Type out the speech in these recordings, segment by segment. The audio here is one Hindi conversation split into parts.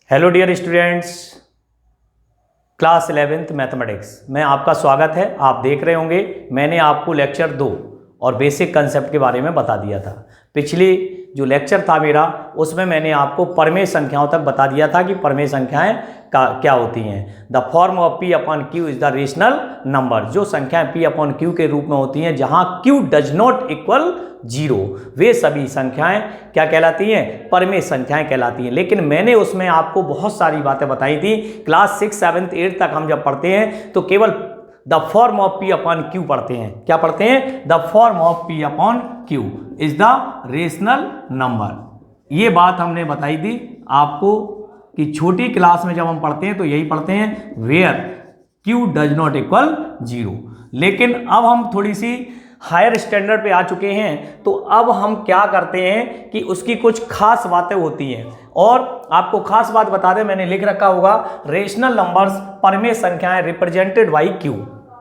Hello dear students, class 11th mathematics में आपका स्वागत है। आप देख रहे होंगे मैंने आपको लेक्चर 2 और बेसिक कंसेप्ट के बारे में बता दिया था। पिछली जो लेक्चर था मेरा उसमें मैंने आपको परमेय संख्याओं तक बता दिया था कि परमेय संख्याएं क्या होती हैं। The form of P upon Q is the rational number. जो संख्याएं P अपॉन Q के रूप में होती हैं जहां Q डज नॉट इक्वल 0, वे सभी संख्याएं क्या कहलाती हैं? परमेय संख्याएं कहलाती हैं। लेकिन मैंने उसमें आपको बहुत सारी बातें बताई थी। क्लास 6, 7, 8 तक हम जब पढ़ते हैं तो केवल the form of P upon Q पढ़ते हैं। क्या पढ़ते हैं? The form of P upon Q is the rational number. ये बात हमने बताई थी आपको कि छोटी क्लास में जब हम पढ़ते हैं तो यही पढ़ते हैं where Q does not equal 0। लेकिन अब हम थोड़ी सी हायर स्टैंडर्ड पे आ चुके हैं तो अब हम क्या करते हैं कि उसकी कुछ खास बातें होती हैं। और आपको खास बात बता दें, मैंने लिख रखा होगा रेशनल नंबर्स परमेय संख्याएं रिप्रेजेंटेड बाई Q।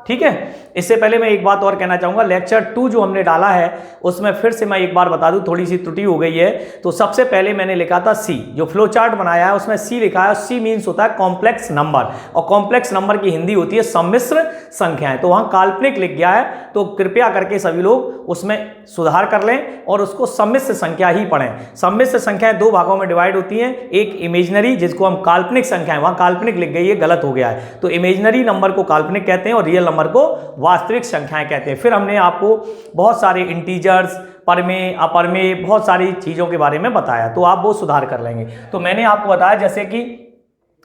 ठीक है, इससे पहले मैं एक बात और कहना चाहूंगा। लेक्चर 2 जो हमने डाला है उसमें फिर से मैं एक बार बता दूं, थोड़ी सी त्रुटि हो गई है। तो सबसे पहले मैंने लिखा था C, जो फ्लो चार्ट बनाया है उसमें C लिखा है। C मीन्स होता है कॉम्प्लेक्स नंबर, और कॉम्प्लेक्स नंबर की हिंदी होती है सम्मिश्र संख्याएं। तो वहां काल्पनिक लिख गया है, तो कृपया करके सभी लोग उसमें सुधार कर लें और उसको सम्मिश्र संख्या ही पढ़ें। सम्मिश्र संख्याएं 2 भागों में डिवाइड होती हैं। एक इमेजिनरी, जिसको हम काल्पनिक संख्याएं, वहां काल्पनिक लिख गई है, गलत हो गया है। तो इमेजिनरी नंबर को काल्पनिक कहते हैं और रियल नंबर को वास्तविक संख्याएं कहते हैं। फिर हमने आपको बहुत सारे इंटीजर्स, परमेय, अपरमेय, बहुत सारी चीजों के बारे में बताया, तो आप वो सुधार कर लेंगे। तो मैंने आपको बताया जैसे कि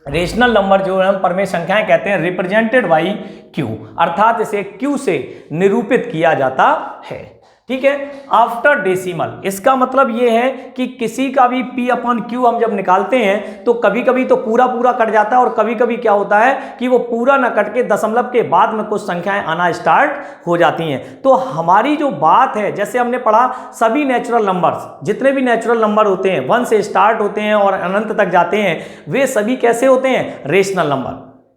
रेशनल नंबर जो हम परमेय संख्याएं कहते हैं रिप्रेजेंटेड बाई Q, अर्थात इसे Q से निरूपित किया जाता है। ठीक है, आफ्टर डेसिमल, इसका मतलब यह है कि किसी का भी P अपॉन Q हम जब निकालते हैं तो कभी कभी तो पूरा पूरा कट जाता है और कभी कभी क्या होता है कि वो पूरा ना कट के दशमलव के बाद में कुछ संख्याएं आना स्टार्ट हो जाती हैं। तो हमारी जो बात है, जैसे हमने पढ़ा सभी नेचुरल नंबर्स, जितने भी नेचुरल नंबर होते हैं 1 से स्टार्ट होते हैं और अनंत तक जाते हैं, वे सभी कैसे होते हैं? रेशनल नंबर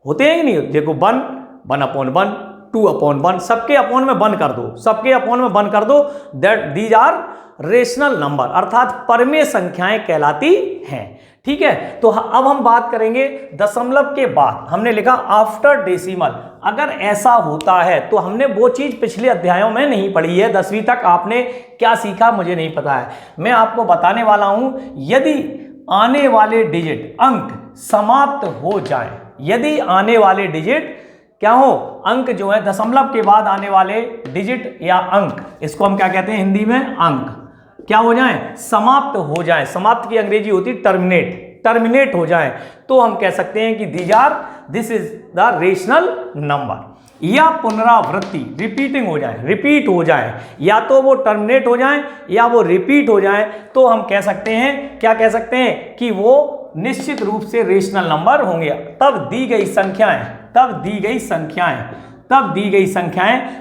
होते हैं कि नहीं? देखो 1 अपॉन 1, 2 अपॉन 1, सबके अपॉन में 1 कर दो, सबके अपॉन में 1 कर दो, that these are rational number, अर्थात परमेय संख्याएं कहलाती हैं। ठीक है, तो अब हम बात करेंगे दशमलव के बाद। हमने लिखा आफ्टर डेसिमल। अगर ऐसा होता है तो हमने वो चीज पिछले अध्यायों में नहीं पढ़ी है। 10वीं तक आपने क्या सीखा मुझे नहीं पता है, मैं आपको बताने वाला हूं। यदि आने वाले डिजिट अंक समाप्त हो जाए, यदि आने वाले डिजिट क्या हो, अंक जो है दशमलव के बाद आने वाले डिजिट या अंक, इसको हम क्या कहते हैं हिंदी में? अंक क्या हो जाए? समाप्त हो जाए। समाप्त की अंग्रेजी होती है टर्मिनेट, टर्मिनेट हो जाए, तो हम कह सकते हैं कि this is the rational number. या पुनरावृत्ति, रिपीटिंग हो जाए, रिपीट हो जाए, या तो वो टर्मिनेट हो जाए या वो रिपीट हो जाए, तो हम कह सकते हैं, क्या कह सकते हैं कि वो निश्चित रूप से रेशनल नंबर होंगे। तब दी गई संख्याएं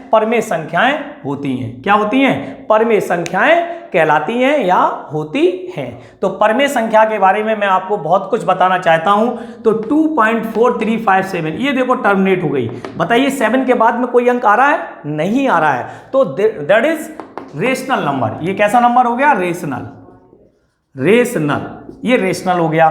परमेय संख्याएं होती हैं। क्या होती हैं? परमेय संख्याएं कहलाती हैं या होती हैं। तो परमेय संख्या के बारे में मैं आपको बहुत कुछ बताना चाहता हूं। तो 2.4357, ये देखो टर्मिनेट हो गई। बताइए 7 के बाद में कोई अंक आ रहा है? नहीं आ रहा है, तो दैट इज रेशनल नंबर। ये कैसा नंबर हो गया? रेशनल, ये रेशनल हो गया।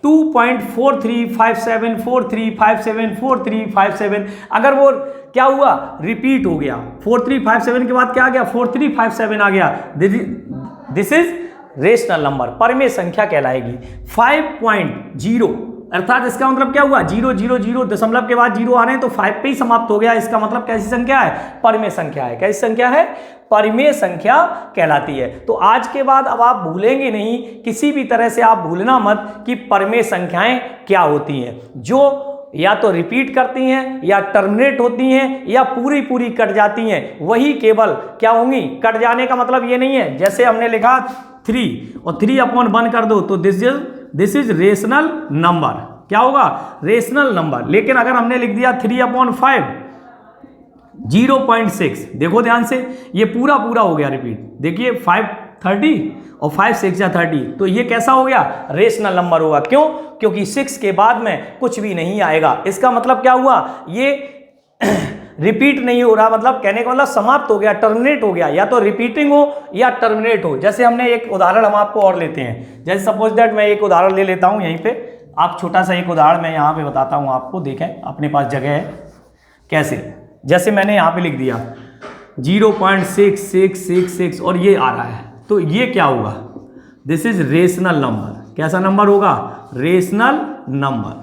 2.4357 अगर वो क्या हुआ? रिपीट हो गया। 4357 के बाद क्या आ गया? 4357 आ गया। दिस इज रेशनल नंबर, परमेय संख्या कहलाएगी। 5.0 अर्थात इसका मतलब क्या हुआ? 000 दशमलव के बाद 0 आ रहे हैं तो 5 पे ही समाप्त हो गया। इसका मतलब कैसी संख्या है? परमेय संख्या है। कैसी संख्या है? परमेय संख्या कहलाती है। तो आज के बाद अब आप भूलेंगे नहीं, किसी भी तरह से आप भूलना मत कि परमेय संख्याएं क्या होती हैं, जो या तो रिपीट करती हैं या टर्मिनेट होती हैं या पूरी पूरी कट जाती हैं, वही केवल क्या होंगी? कट जाने का मतलब ये नहीं है, जैसे हमने लिखा 3 और 3 अपॉन 1 कर दो तो दिस इज रेशनल नंबर। क्या होगा? Rational number. लेकिन अगर हमने लिख दिया 3 अपॉन 5, 0.6, देखो ध्यान से, ये पूरा पूरा हो गया रिपीट। देखिए 5 30 और 5 6 या 30, तो ये कैसा हो गया? रेशनल नंबर होगा। क्यों? क्योंकि 6 के बाद में कुछ भी नहीं आएगा। इसका मतलब क्या हुआ? ये रिपीट नहीं हो रहा, मतलब कहने का मतलब समाप्त हो गया, टर्मिनेट हो गया, या तो रिपीटिंग हो या टर्मिनेट हो। जैसे हमने एक उदाहरण हम आपको और लेते हैं, जैसे सपोज दैट मैं एक उदाहरण ले लेता हूं यहीं पे, आप छोटा सा एक उदाहरण मैं यहाँ पे बताता हूँ आपको, देखें अपने पास जगह है कैसे। जैसे मैंने यहाँ पे लिख दिया 0.6666 और ये आ रहा है, तो ये क्या होगा, दिस इज रेशनल नंबर। कैसा नंबर होगा, रेशनल नंबर।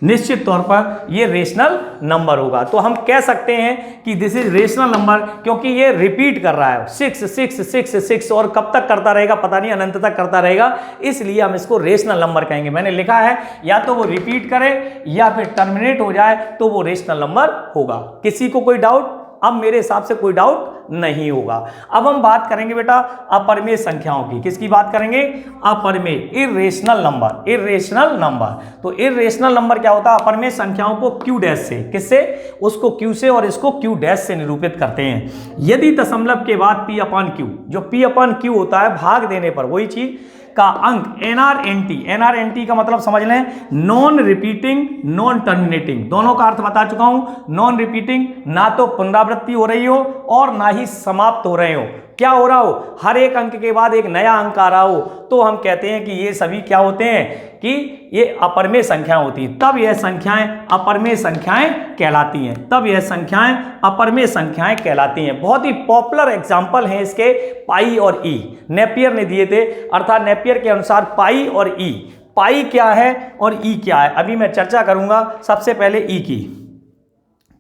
निश्चित तौर पर ये रेशनल नंबर होगा। तो हम कह सकते हैं कि दिस इज रेशनल नंबर, क्योंकि ये रिपीट कर रहा है 6 6 6 6 और कब तक करता रहेगा पता नहीं, अनंत तक करता रहेगा, इसलिए हम इसको रेशनल नंबर कहेंगे। मैंने लिखा है या तो वो रिपीट करे या फिर टर्मिनेट हो जाए तो वो रेशनल नंबर होगा। किसी को कोई डाउट? अब मेरे हिसाब से कोई डाउट नहीं होगा। अब हम बात करेंगे बेटा अपरिमेय संख्याओं की। किसकी बात करेंगे? अपरिमेय, इर्रेशनल नंबर। इर्रेशनल नंबर, तो इर्रेशनल नंबर क्या होता है? अपरिमेय संख्याओं को क्यू डैश से, किससे? उसको क्यू से और इसको क्यू डैश से निरूपित करते हैं। यदि दशमलव के बाद पी अपॉन क्यू, जो पी अपॉन क्यू होता है भाग देने पर, वही चीज का अंक NRNT, NRNT का मतलब समझ लें नॉन रिपीटिंग नॉन टर्मिनेटिंग, दोनों का अर्थ बता चुका हूं। नॉन रिपीटिंग, ना तो पुनरावृत्ति हो रही हो और ना ही समाप्त हो रहे हो। क्या हो रहा हो? हर एक अंक के बाद एक नया अंक आ रहा हो, तो हम कहते हैं कि ये सभी क्या होते हैं कि ये अपरिमेय संख्याएं होती हैं। तब यह संख्याएं अपरिमेय संख्याएं कहलाती हैं। तब यह संख्याएं अपरिमेय संख्याएं कहलाती हैं। बहुत ही पॉपुलर एग्जाम्पल हैं इसके पाई और ई, नेपियर ने दिए थे, अर्थात नेपियर के अनुसार पाई और ई। पाई क्या है और ई क्या है, अभी मैं चर्चा करूंगा। सबसे पहले ई की,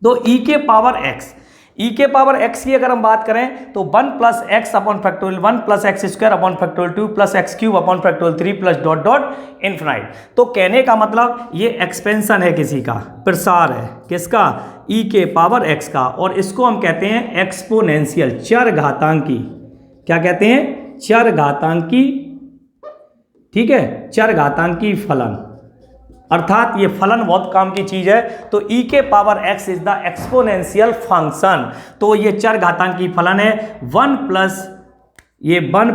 तो ई के पावर एक्स, ई के पावर एक्स की अगर हम बात करें तो 1 plus x upon factorial 1 plus x square upon factorial 2 plus x cube upon factorial 3 plus dot dot infinite. तो कहने का मतलब ये एक्सपेंशन है, किसी का प्रसार है, किसका? ई के पावर एक्स का, और इसको हम कहते हैं एक्सपोनेंशियल, चरघातांकी। क्या कहते हैं? चरघातांकी, ठीक है, चरघातांकी फलन, अर्थात ये फलन बहुत काम की चीज है। तो e के power x is the exponential function, तो ये चरघातांकी फलन है। 1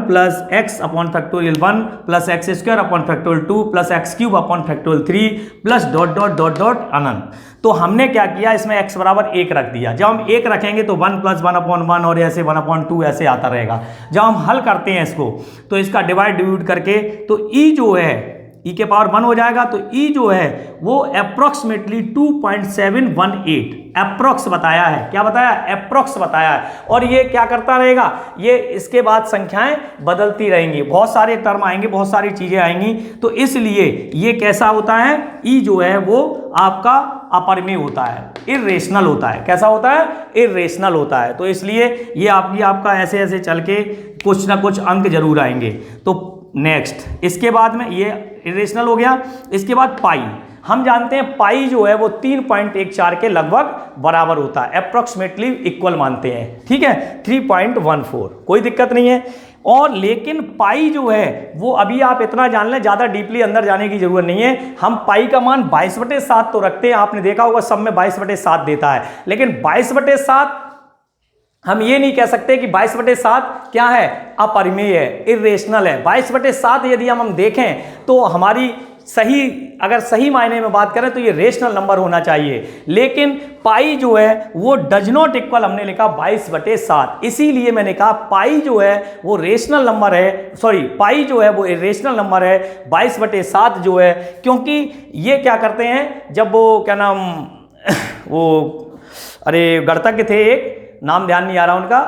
plus x upon factorial 1 plus x square upon factorial 2 plus x cube upon factorial 3 plus dot dot dot dot अनंत। तो हमने क्या किया, इसमें x बराबर 1 रख दिया। जब हम 1 रखेंगे तो 1 प्लस 1 अपॉन 1 और ऐसे 1 अपॉन 2 ऐसे आता रहेगा। जब हम हल करते हैं इसको तो इसका डिवाइड करके तो e जो है ई के पावर 1 हो जाएगा, तो ई जो है वो अप्रोक्सीमेटली 2.718 अप्रोक्स बताया है। क्या बताया? अप्रोक्स बताया है। और ये क्या करता रहेगा, ये इसके बाद संख्याएं बदलती रहेंगी, बहुत सारे टर्म आएंगे, बहुत सारी चीजें आएंगी। तो इसलिए ये कैसा होता है, ई जो है वो आपका अपरिमेय होता है, इर्रेशनल होता है। कैसा होता है? इर्रेशनल होता है। तो इसलिए ये आपका ऐसे ऐसे चल के कुछ ना कुछ अंक जरूर आएंगे। तो नेक्स्ट, इसके बाद में ये इरेशनल हो गया। इसके बाद पाई, हम जानते हैं पाई जो है वो 3.14 के लगभग बराबर होता है, अप्रोक्सीमेटली इक्वल मानते हैं, ठीक है, 3.14, कोई दिक्कत नहीं है। और लेकिन पाई जो है वो अभी आप इतना जान लें, ज़्यादा डीपली अंदर जाने की जरूरत नहीं है। हम पाई का मान 22/7 तो रखते हैं, आपने देखा होगा सब में 22/7 देता है, लेकिन 22/7 हम ये नहीं कह सकते कि 22/7 क्या है, अपरिमेय है, इर्रेशनल है। 22/7 यदि हम देखें तो हमारी सही, अगर सही मायने में बात करें तो ये रेशनल नंबर होना चाहिए। लेकिन पाई जो है वो डज नॉट इक्वल, हमने लिखा 22/7, इसीलिए मैंने कहा पाई जो है वो रेशनल नंबर है, सॉरी पाई जो है वो इर्रेशनल नंबर है 22/7 जो है। क्योंकि ये क्या करते हैं, जब वो क्या नाम वो अरे गणितज्ञ थे, एक नाम ध्यान नहीं आ रहा उनका,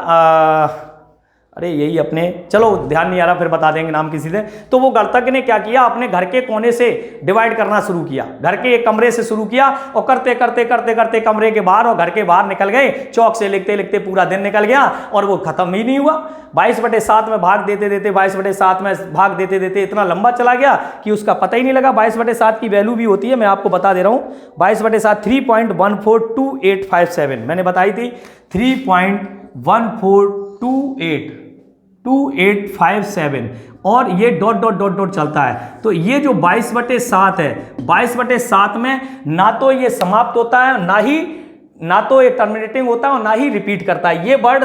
अरे यही अपने, चलो ध्यान नहीं आ रहा फिर बता देंगे नाम किसी से। तो वो गणितज्ञ ने क्या किया, अपने घर के कोने से डिवाइड करना शुरू किया, घर के एक कमरे से शुरू किया और करते करते करते करते कमरे के बाहर और घर के बाहर निकल गए। चौक से लिखते लिखते पूरा दिन निकल गया और वो खत्म ही नहीं हुआ। 22/7 में भाग देते देते 22/7 में भाग देते देते इतना लंबा चला गया कि उसका पता ही नहीं लगा। 22/7 की वैल्यू भी होती है, मैं आपको बता दे रहा हूँ। 22/7 3.142857 मैंने बताई थी, 3.142857 और ये डॉट डॉट डॉट डॉट चलता है। तो ये जो 22/7 है, 22/7 में ना तो ये समाप्त होता है, ना तो ये टर्मिनेटिंग होता है और ना ही रिपीट करता है। ये वर्ड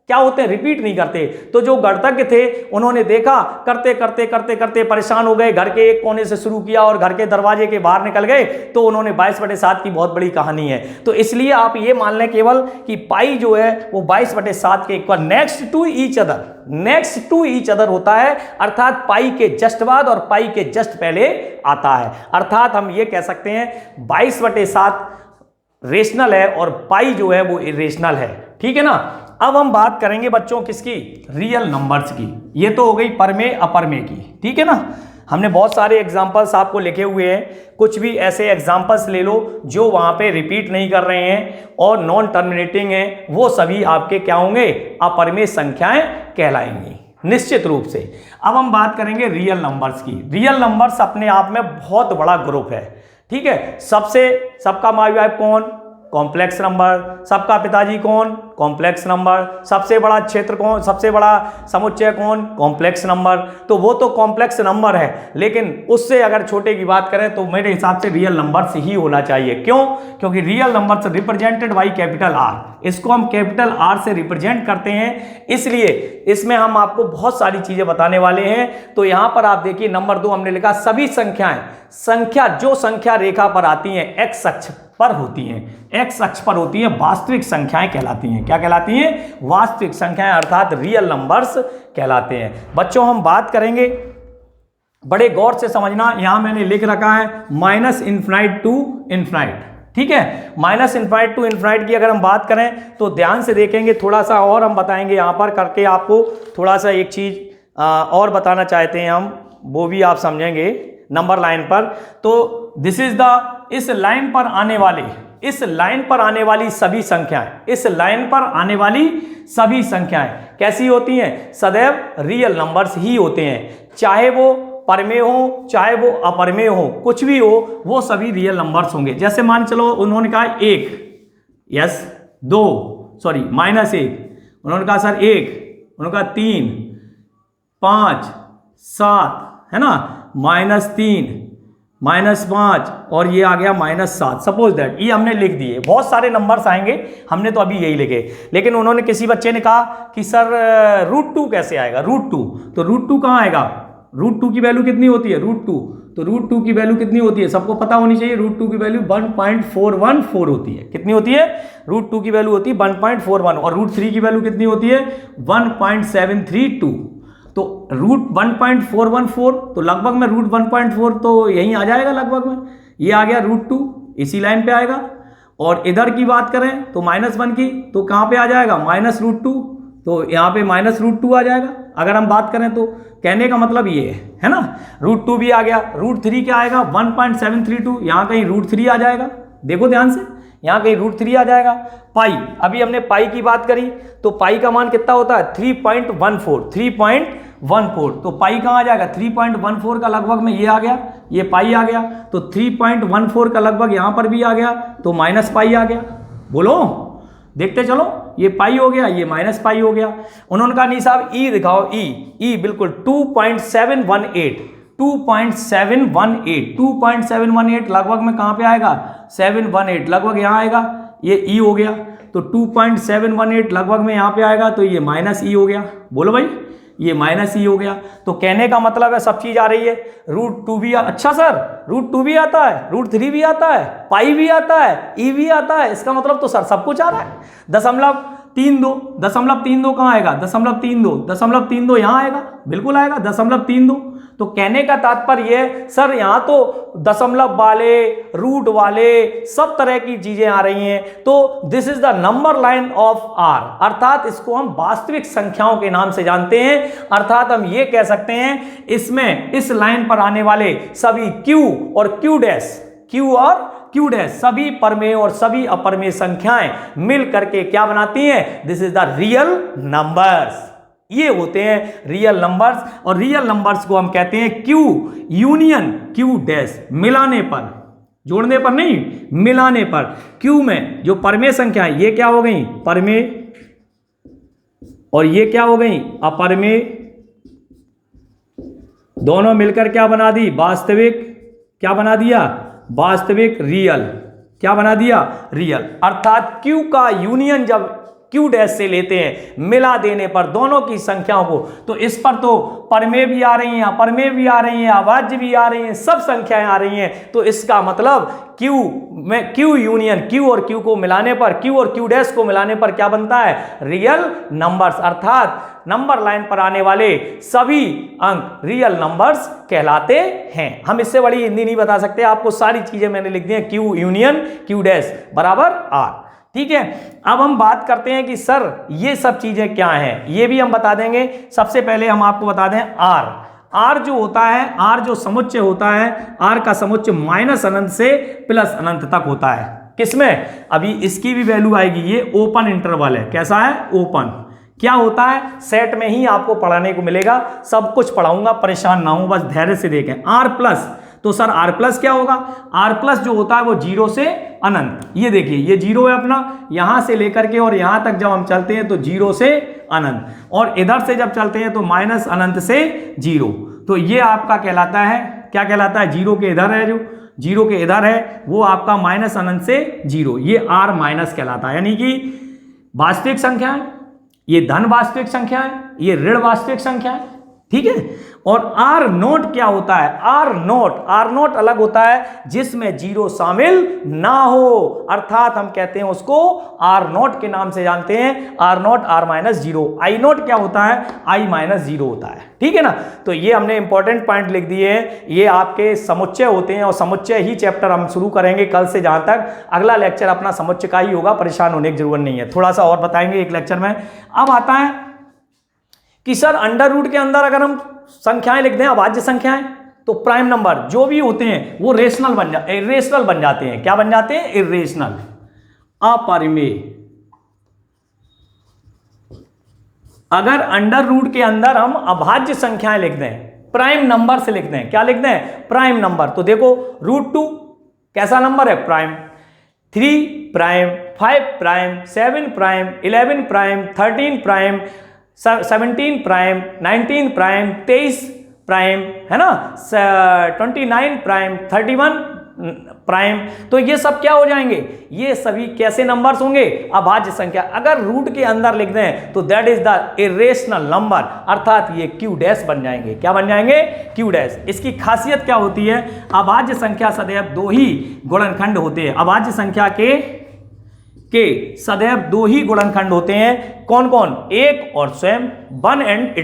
क्या होते हैं, रिपीट नहीं करते। तो जो गणतज्ञ थे उन्होंने देखा, करते करते करते करते परेशान हो गए, घर के एक कोने से शुरू किया और घर के दरवाजे के बाहर निकल गए, तो उन्होंने 22/7 की बहुत बड़ी कहानी है। तो इसलिए आप ये मान लें केवल कि पाई जो है वो 22/7 के equal next to each other होता है, अर्थात पाई के जस्ट बाद और पाई के जस्ट पहले आता है। अर्थात हम ये कह सकते हैं 22/7 रेशनल है और पाई जो है वो इरेशनल है, ठीक है ना। अब हम बात करेंगे बच्चों किसकी, रियल नंबर्स की। ये तो हो गई परमेय अपरमेय की, ठीक है ना। हमने बहुत सारे एग्जाम्पल्स आपको लिखे हुए हैं, कुछ भी ऐसे एग्जाम्पल्स ले लो जो वहां पे रिपीट नहीं कर रहे हैं और नॉन टर्मिनेटिंग हैं, वो सभी आपके क्या होंगे, अपरमेय संख्याएं कहलाएंगी निश्चित रूप से। अब हम बात करेंगे रियल नंबर्स की। रियल नंबर्स अपने आप में बहुत बड़ा ग्रुप है, ठीक है। सबका माँ बाप कौन, कॉम्प्लेक्स नंबर। सबका पिताजी कौन, कॉम्प्लेक्स नंबर। सबसे बड़ा क्षेत्र कौन, सबसे बड़ा समुच्चय कौन, कॉम्प्लेक्स नंबर। तो वो तो कॉम्प्लेक्स नंबर है, लेकिन उससे अगर छोटे की बात करें तो मेरे हिसाब से रियल नंबर्स ही होना चाहिए। क्यों, क्योंकि real numbers represented by capital R, इसको हम कैपिटल आर से रिप्रेजेंट करते हैं, इसलिए इसमें हम आपको बहुत सारी चीजें बताने वाले हैं। तो यहां पर आप देखिए नंबर 2 हमने लिखा सभी संख्याएं, जो संख्या रेखा पर आती हैं एक्स अक्ष पर होती हैं, एक्स अक्ष पर होती हैं, वास्तविक संख्याएं कहलाती हैं। क्या कहलाती हैं, वास्तविक संख्याएं, अर्थात रियल नंबर्स कहलाते हैं। बच्चों हम बात करेंगे, बड़े गौर से समझना, यहां मैंने लिख रखा है -इनफिनिट टू इनफिनिट, ठीक है। -इनफिनिट टू इनफिनिट की अगर हम बात करें तो ध्यान से देखेंगे, थोड़ा सा और हम बताएंगे यहां पर करके आपको, थोड़ा सा एक चीज और बताना चाहते हैं हम, वो भी आप समझेंगे नंबर लाइन पर। तो दिस इज द, इस लाइन पर आने वाली सभी संख्याएं, इस लाइन पर आने वाली सभी संख्याएं कैसी होती हैं, सदैव रियल नंबर्स ही होते हैं। चाहे वो परमेय हो, चाहे वो अपरमेय हो, कुछ भी हो, वो सभी रियल नंबर्स होंगे। जैसे मान चलो उन्होंने कहा 1, यस 2, सॉरी -1, उन्होंने कहा सर 1, उन्होंने कहा 3, 5, 7, है ना, -3, -5 और ये आ गया -7, सपोज दैट, ये हमने लिख दिए। बहुत सारे नंबर्स आएंगे, हमने तो अभी यही लिखे, लेकिन उन्होंने किसी बच्चे ने कहा कि सर √2 कैसे आएगा, √2, तो √2 कहाँ आएगा, √2 की वैल्यू कितनी होती है, √2, तो √2 की वैल्यू कितनी होती है, सबको पता होनी चाहिए, √2 की वैल्यू 1.414 होती है। कितनी होती है, √2 की वैल्यू होती है 1.41, और √3 की वैल्यू कितनी होती है 1.732। तो √1.414, तो लगभग में √1.4 तो यहीं आ जाएगा लगभग में, ये आ गया √2, इसी लाइन पे आएगा। और इधर की बात करें तो -1 की, तो कहाँ पे आ जाएगा, -√2, तो यहाँ पे -√2 आ जाएगा। अगर हम बात करें तो कहने का मतलब ये है ना, √2 भी आ गया। √3 क्या आएगा 1.732, यहाँ कहीं √3 आ जाएगा, देखो ध्यान से, यहाँ कहीं √3 आ जाएगा। पाई, अभी हमने पाई की बात करी, तो पाई का मान कितना होता है 3.14, तो पाई कहाँ आ जाएगा 3.14 का लगभग में ये आ गया, ये पाई आ गया, तो 3.14 का लगभग यहाँ पर भी आ गया, तो माइनस पाई आ गया। बोलो, देखते चलो, ये पाई हो गया, ये माइनस पाई हो गया। उन्होंने कहा नहीं साहब ई दिखाओ, ई बिल्कुल 2.718 लगभग में कहाँ पे आएगा 718, लगभग यहाँ आएगा, ये ई हो गया, तो 2.718 लगभग में यहाँ पे आएगा, तो ये -ई हो गया। बोलो भाई, ये -ई हो गया। तो कहने का मतलब है सब चीज आ रही है, √2 भी अच्छा सर √2 भी आता है, √3 भी आता है, पाई भी आता है, ई भी आता है, इसका मतलब तो सर सब कुछ आ रहा है। 0.32 कहाँ आएगा, 0.32 यहाँ आएगा, बिल्कुल आएगा 0.32। तो कहने का तात्पर्य है सर यहाँ तो दशमलव वाले, रूट वाले, सब तरह की चीजें आ रही हैं, तो this is the number line of R, अर्थात इसको हम वास्तविक संख्याओं के नाम से जानते हैं। अर्थात हम ये कह सकते हैं इसमें, इस लाइन पर आने वाले सभी Q और Q डैश सभी परमेय और सभी अपरमेय संख्याएं मिल करके क्या बनाती हैं, this is the real numbers. ये होते हैं रियल नंबर्स, और रियल नंबर्स को हम कहते हैं Q यूनियन Q डैश, मिलाने पर, जोड़ने पर नहीं, मिलाने पर। Q में जो परमेय संख्या है ये क्या हो गई, परमेय, और ये क्या हो गई, अपरमेय, दोनों मिलकर क्या बना दी, वास्तविक। क्या बना दिया, वास्तविक, रियल। क्या बना दिया, रियल। अर्थात Q का यूनियन जब क्यू डैश से लेते हैं, मिला देने पर दोनों की संख्याओं को, तो इस पर तो परमेय भी आ रही हैं, अपरमेय भी आ रही हैं, अभाज्य भी आ रही हैं, सब संख्याएं आ रही हैं। तो इसका मतलब क्यू यूनियन क्यू और क्यू को मिलाने पर, क्यू और क्यू डैश को मिलाने पर क्या बनता है? रियल नंबर्स, अर्थात नंबर लाइन पर आने वाले सभी अंक रियल नंबर्स कहलाते हैं। हम इससे बड़ी हिंदी नहीं बता सकते, आपको सारी चीजें मैंने लिख दी हैं, क्यू यूनियन क्यू डैश बराबर आर। ठीक है, अब हम बात करते हैं कि सर ये सब चीजें क्या हैं, ये भी हम बता देंगे। सबसे पहले हम आपको बता दें आर जो होता है, आर जो समुच्चय होता है, आर का समुच्चय माइनस अनंत से प्लस अनंत तक होता है। किसमें? अभी इसकी भी वैल्यू आएगी, ये ओपन इंटरवल है। कैसा है? ओपन। क्या होता है? सेट में ही आपको पढ़ाने को मिलेगा, सब कुछ पढ़ाऊंगा, परेशान ना हो, बस धैर्य से देखें। आर प्लस, तो सर आर प्लस क्या होगा? आर प्लस जो होता है वो 0 से अनंत, ये देखिए ये 0 है अपना, यहां से लेकर के और यहां तक जब हम चलते हैं तो 0 से अनंत, और इधर से जब चलते हैं तो माइनस अनंत से 0। तो ये आपका कहलाता है, क्या कहलाता है? 0 के इधर है, जो 0 के इधर है वो आपका माइनस अनंत से 0, ये आर माइनस कहलाता है। यानी कि वास्तविक संख्या है, ये धन वास्तविक संख्या है, ये ऋण वास्तविक संख्या है। ठीक है, और आर नोट क्या होता है? आर नोट अलग होता है जिसमें 0 शामिल ना हो, अर्थात हम कहते हैं उसको आर नोट के नाम से जानते हैं, R nought R minus 0। I nought क्या होता है? आई माइनस 0 होता है। ठीक है ना, तो ये हमने इंपॉर्टेंट पॉइंट लिख दिए हैं, ये आपके समुच्चय होते हैं, और समुच्चय ही चैप्टर हम शुरू करेंगे कल से, जहां तक अगला लेक्चर अपना समुच्चय का ही होगा, परेशान होने की जरूरत नहीं है, थोड़ा सा और बताएंगे एक लेक्चर में। अब आता है कि सर अंडर रूट के अंदर अगर हम संख्याएं लिख दें, अभाज्य संख्याएं, तो प्राइम नंबर जो भी होते हैं वो इरेशनल बन जाते हैं। क्या बन जाते हैं? इरेशनल, अपरिमेय। अगर अंडर रूट के अंदर हम अभाज्य संख्याएं लिख दें, प्राइम नंबर से लिख दें, क्या लिख दें? Prime number. तो देखो √2 कैसा नंबर है? Prime. 3 prime, 5 prime, 7 prime, 11 prime, 13 prime, 17 prime, 19 prime, 23 prime, है ना, 29 प्राइम, 31 प्राइम। तो ये सब क्या हो जाएंगे? ये सभी कैसे नंबर्स होंगे? अभाज्य संख्या। अगर रूट के अंदर लिख दें तो that is the irrational number, अर्थात ये क्यू डैश बन जाएंगे। क्या बन जाएंगे? Q dash. इसकी खासियत क्या होती है? अभाज्य संख्या सदैव 2 ही गुणनखंड होते हैं। अभाज्य संख्या के सदैव 2 ही गुणनखंड होते हैं। कौन कौन? एक और स्वयं, वन एंड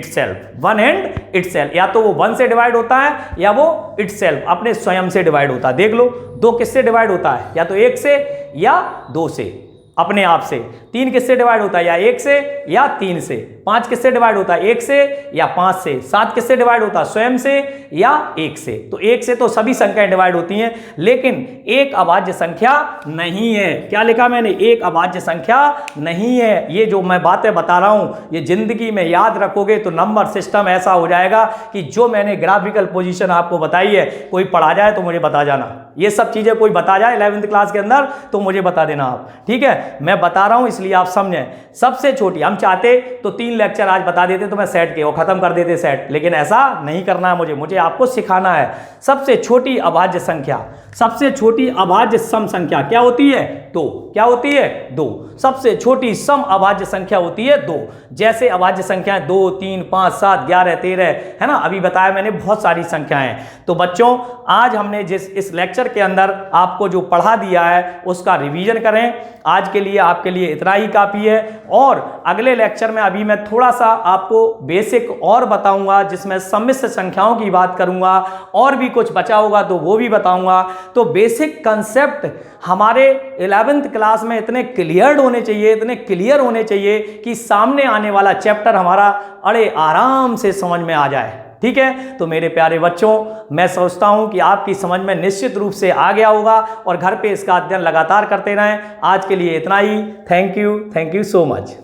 इटसेल्फ। या तो वो 1 से डिवाइड होता है या वो इटसेल्फ अपने स्वयं से डिवाइड होता है। देख लो, 2 किससे डिवाइड होता है? या तो 1 से या 2 से, अपने आप से। 3 किससे डिवाइड होता है? या 1 से या 3 से। 5 किससे डिवाइड होता है? 1 से या 5 से। 7 किससे डिवाइड होता है? स्वयं से या 1 से। तो 1 से तो सभी संख्याएं डिवाइड होती हैं, लेकिन एक अभाज्य संख्या नहीं है। क्या लिखा मैंने? एक अभाज्य संख्या नहीं है। ये जो मैं बातें बता रहा हूं, ये जिंदगी में याद रखोगे तो नंबर सिस्टम ऐसा हो जाएगा कि जो मैंने ग्राफिकल पोजीशन आपको बताई है, कोई पढ़ा जाए तो मुझे बता जाना। ये सब चीजें कोई बता जाए 11th क्लास के अंदर तो मुझे बता देना आप। ठीक है, मैं बता रहा हूं इसलिए आप समझें। सबसे छोटी, हम चाहते तो 3 लेक्चर आज बता देते तो मैं सेट के वो खत्म कर देते सेट, लेकिन ऐसा नहीं करना है मुझे आपको सिखाना है। सबसे छोटी अभाज्य संख्या, सबसे छोटी अभाज्य सम संख्या क्या होती है? 2। क्या होती है? 2। सबसे छोटी सम अभाज्य संख्या होती है 2। जैसे अभाज्य संख्याएं 2, 3, 5, 7, 11, 13 है ना, अभी बताया मैंने बहुत सारी संख्याएं। तो बच्चों, आज हमने जिस इस लेक्चर के अंदर आपको जो पढ़ा दिया है उसका रिवीजन करें। आज के लिए आपके लिए इतना ही काफ़ी है, और अगले लेक्चर में अभी मैं थोड़ा सा आपको बेसिक और बताऊंगा, जिसमें सम्मिश्र संख्याओं की बात करूंगा, और भी कुछ बचा होगा तो वो भी बताऊंगा। तो बेसिक कंसेप्ट हमारे 11th क्लास में इतने क्लियर होने चाहिए कि सामने आने वाला चैप्टर हमारा अड़े आराम से समझ में आ जाए। ठीक है, तो मेरे प्यारे बच्चों, मैं सोचता हूं कि आपकी समझ में निश्चित रूप से आ गया होगा, और घर पे इसका अध्ययन लगातार करते रहें। आज के लिए इतना ही। Thank you so much.